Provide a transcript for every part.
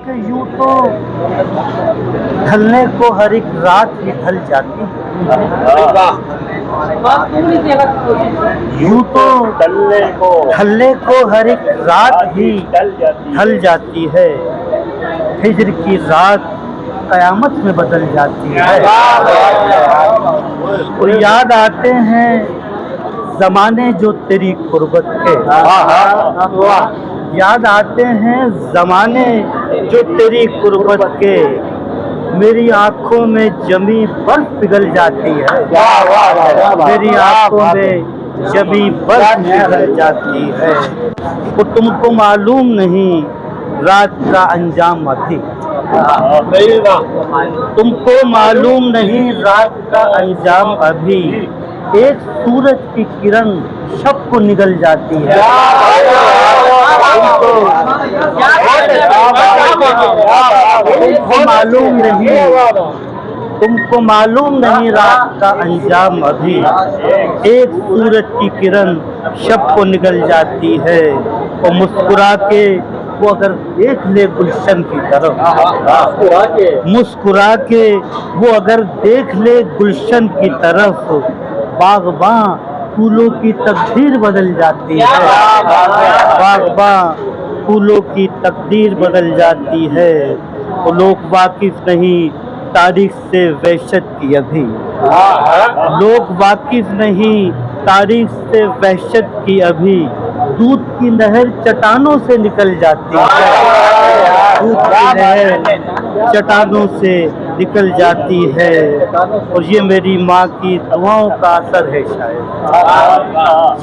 कि यूं तो ढलने को हर एक रात ही ढल जाती है। यूं तो ढलने को हर एक रात ही ढल जाती है। हिज्र की रात कयामत में बदल जाती है। और याद आते हैं जमाने जो तेरी कुर्बत के, याद आते हैं जमाने जो तेरी कुर्बत के। मेरी आंखों में जमी बर्फ पिघल जाती है। मेरी आंखों में जमी बर्फ पिघल जाती है। वो तुमको मालूम नहीं रात का अंजाम अभी, तुमको मालूम नहीं रात का अंजाम अभी। एक सूरज की किरण शब को निगल जाती है। तुमको मालूम नहीं, तुमको मालूम नहीं रात का अंजाम अभी। एक सूरज की किरण शब को निगल जाती है। और मुस्कुरा के वो अगर देख ले गुलशन की तरफ, मुस्कुरा के वो अगर देख ले गुलशन की तरफ, बागबां फूलों की तकदीर बदल जाती है। बागबां फूलों की तकदीर बदल जाती है। वो लोग वाकिफ नहीं तारीख से वहशत की अभी, लोग वाकिफ नहीं तारीख से वहशत की अभी। दूध की नहर चट्टानों से निकल जाती है। दूध की नहर चट्टानों से निकल जाती है। और ये मेरी माँ की दुआओं का असर है शायद,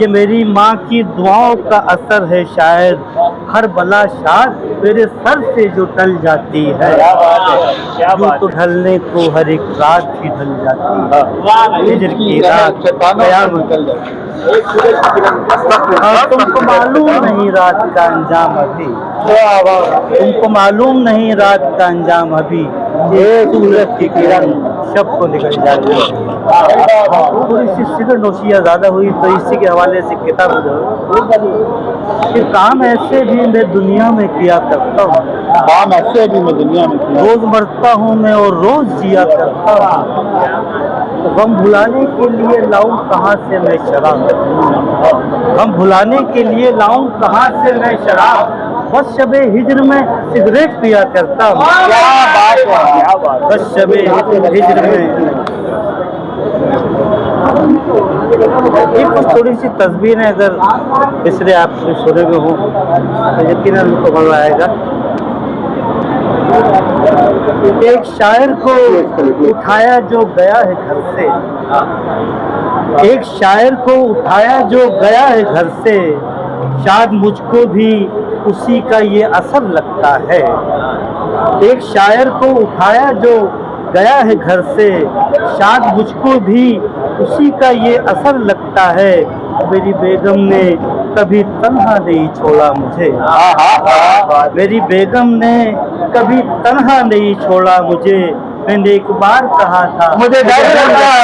ये मेरी माँ की दुआओं का असर है शायद। हर बला शाद मेरे सर से जो टल जाती है। यूं तो ढलने को हर एक रात ही ढल जाती है। हिज्र की रात कयामत। तुमको मालूम नहीं रात का अंजाम अभी, तुमको मालूम नहीं रात का अंजाम अभी। एक सूरज की किरण शब को निकल जाती है। थोड़ी सी सिगर नोशिया ज्यादा हुई तो इसी के हवाले से किताब कि काम ऐसे भी मैं दुनिया में किया करता हूँ, काम ऐसे भी मैं दुनिया में किया। रोज मरता हूँ मैं और रोज जिया करता हूँ। गम भुलाने के लिए लाऊं कहाँ से मैं शराब, गम भुलाने के लिए लाऊं कहाँ से मैं शराब। बस शबे हिज्र में सिगरेट पिया करता हूँ। क्या बात है, क्या बात। बस शबे हिज्र में। ये कुछ थोड़ी सी तस्वीर है, अगर इसलिए आप सुने में हो तो यकीनन उनको मजा आएगा। एक शायर को उठाया जो गया है घर से, एक शायर को उठाया जो गया है घर से। शायद मुझको भी उसी का ये असर लगता है। एक शायर को उठाया जो गया है घर से, शायद मुझको भी उसी का ये असर लगता है। मेरी बेगम ने कभी तन्हा नहीं छोड़ा मुझे, मेरी बेगम ने कभी तन्हा नहीं छोड़ा मुझे। मैंने एक बार कहा था मुझे डर लगता है।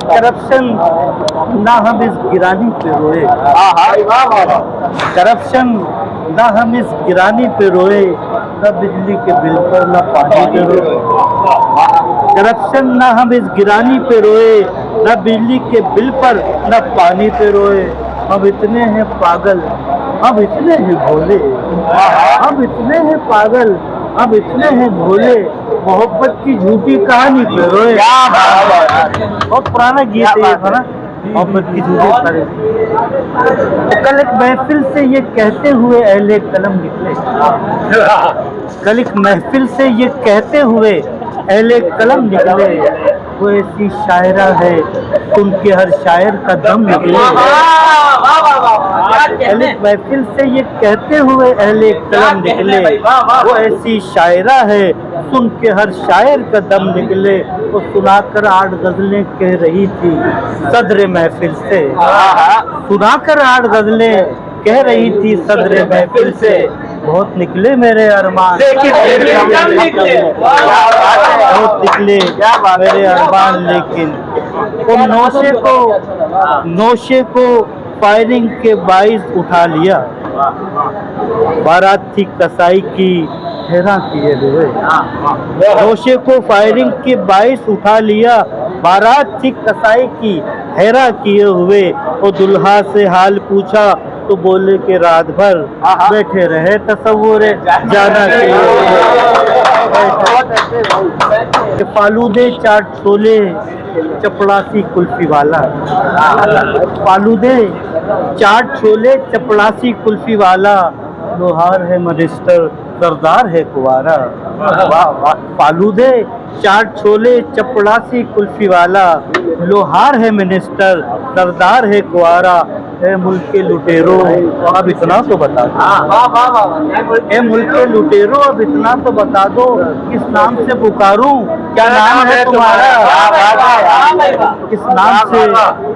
करप्शन ना हम इस गिरानी पे रोए, करप्शन ना हम इस गिरानी पे रोए। न बिजली के बिल पर न पानी पे रोए, करप्शन ना हम इस गिरानी पे रोए। न बिजली के बिल पर न पानी पे रोए। हम इतने हैं पागल, हम इतने हैं भोले, हम इतने हैं पागल, हम इतने हैं भोले। मोहब्बत की झूठी कहानी पे रोए। बहुत पुराना गीत है ये ना, मोहब्बत की झूठी कहानी। तो कल एक महफिल से ये कहते हुए अहले कलम निकले, कल एक महफिल से ये कहते हुए अहले कलम निकले। वो ऐसी शायरा है उनके हर शायर का दम निकले। अहले महफिल से ये कहते हुए अहले कलम निकले। वो ऐसी शायरा है सुन के हर शायर का दम निकले। वो सुनाकर 8 गजलें कह रही थी सदर महफिल से, सुनाकर 8 गजलें कह रही थी सदर महफिल से। बहुत निकले मेरे अरमान, बहुत निकले मेरे अरमान, लेकिन वो नौशे को फायरिंग के बाइस उठा लिया, बारात थी कसाई की हैरान किए हुए। नौशे को फायरिंग के बाइस उठा लिया, बारात थी कसाई की हैरान किए हुए। वो दुल्हा से हाल पूछा तो बोले कि रात भर बैठे रहे तसव्वुर जाना किए हुए। फालूदे चाट छोले चपड़ासी कुल्फी वाला, फालूदे चाट छोले चपड़ासी कुल्फी वाला, लोहार है मिनिस्टर सरदार है कुवारा। फालूदे चाट छोले चपड़ासी कुल्फी वाला, लोहार है मिनिस्टर सरदार है कुवारा। ए मुल्क के लुटेरो अब इतना तो बता दो, ए मुल्क के लुटेरो अब इतना तो बता दो, किस नाम से पुकारूं, क्या नाम है तुम्हारा, किस नाम से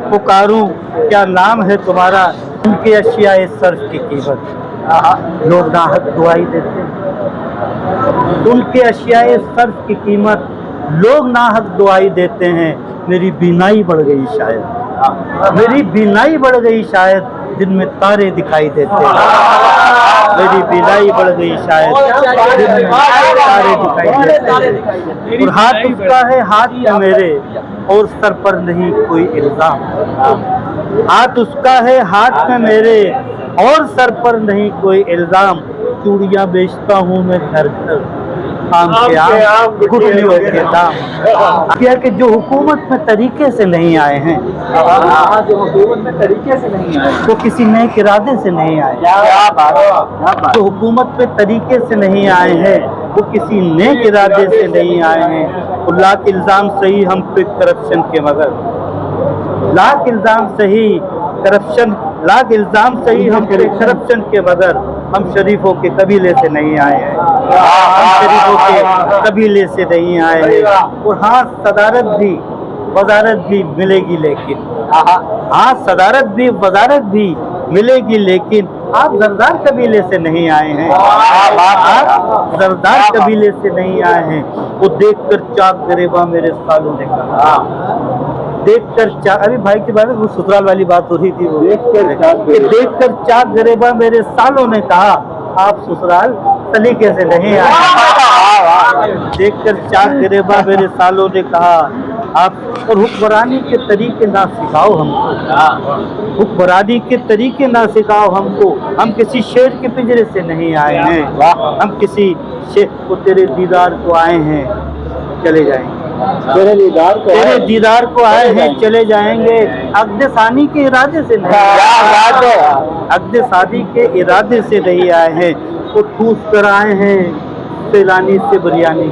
पुकारूं, क्या नाम है तुम्हारा। उनके अशियाए सर्फ की कीमत लोग नाहक दुआई देते हैं, उनके अशियाए सर्फ की कीमत लोग नाहक दुआई देते हैं। मेरी बीनाई बढ़ गई शायद, मेरी बीनाई बढ़ गई शायद, दिन में तारे दिखाई देते हैं। मेरी बीनाई बढ़ गई शायद, दिन में तारे दिखाई देते हैं। और हाथ उसका है हाथ में मेरे, और सर पर नहीं कोई इल्जाम। हाथ उसका है हाथ में मेरे, और सर पर नहीं कोई इल्जाम। चूड़ियाँ बेचता हूँ मैं घर घर, आम के आम गुठलियों के दाम। क्या कि जो हुकूमत में तरीके से नहीं आए हैं, जो हुकूमत में तरीके से नहीं आए, वो किसी नेक इरादे से नहीं आए। जो हुकूमत पे तरीके से नहीं आए हैं, वो किसी नेक इरादे से नहीं आए हैं। वो लाख इल्ज़ाम सही हम पे करप्शन के मगर, लाख इल्ज़ाम सही करप्शन, लाख इल्ज़ाम सही हम पे करप्शन के मगर, हम शरीफों के कबीले से नहीं आए हैं, हम शरीफों के कबीले से नहीं आए हैं। और हाँ, सदारत भी वजारत भी मिलेगी लेकिन, हाँ सदारत भी वजारत भी मिलेगी लेकिन, आप जरदार कबीले से नहीं आए हैं, आप जरदार कबीले से नहीं आए हैं। वो देखकर चाक गरेबा मेरे सालों ने कहा, देखकर चाक, अभी भाई के बारे में वो ससुराल वाली बात हो रही थी, वो देखकर चाक गरेबा मेरे सालों ने कहा, आप ससुराल सलीके से नहीं आए। देखकर चाक गरेबा मेरे सालों ने कहा आप, और हुक्मरानी के तरीके ना सिखाओ हमको, हुक्मरानी के तरीके ना सिखाओ हमको। हम किसी शेर के पिंजरे से नहीं आए हैं, हम किसी शेर को तेरे दीदार को आए हैं, चले जाएंगे। तेरे दीदार को आए हैं, चले जाएंगे। अक़्द सानी के इरादे से नहीं, अक़्द सानी के इरादे से नहीं आए हैं। वो ठूस कर आए हैं सैलानी से बिरयानी,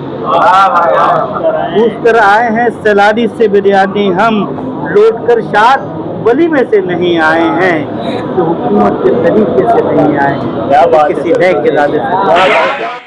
ठूस कर आए हैं सैलानी से बिरयानी। हम लौट कर शाद वली में से नहीं आए हैं, जो हुकूमत के तरीके से नहीं आए हैं, किसी नए इरादे से।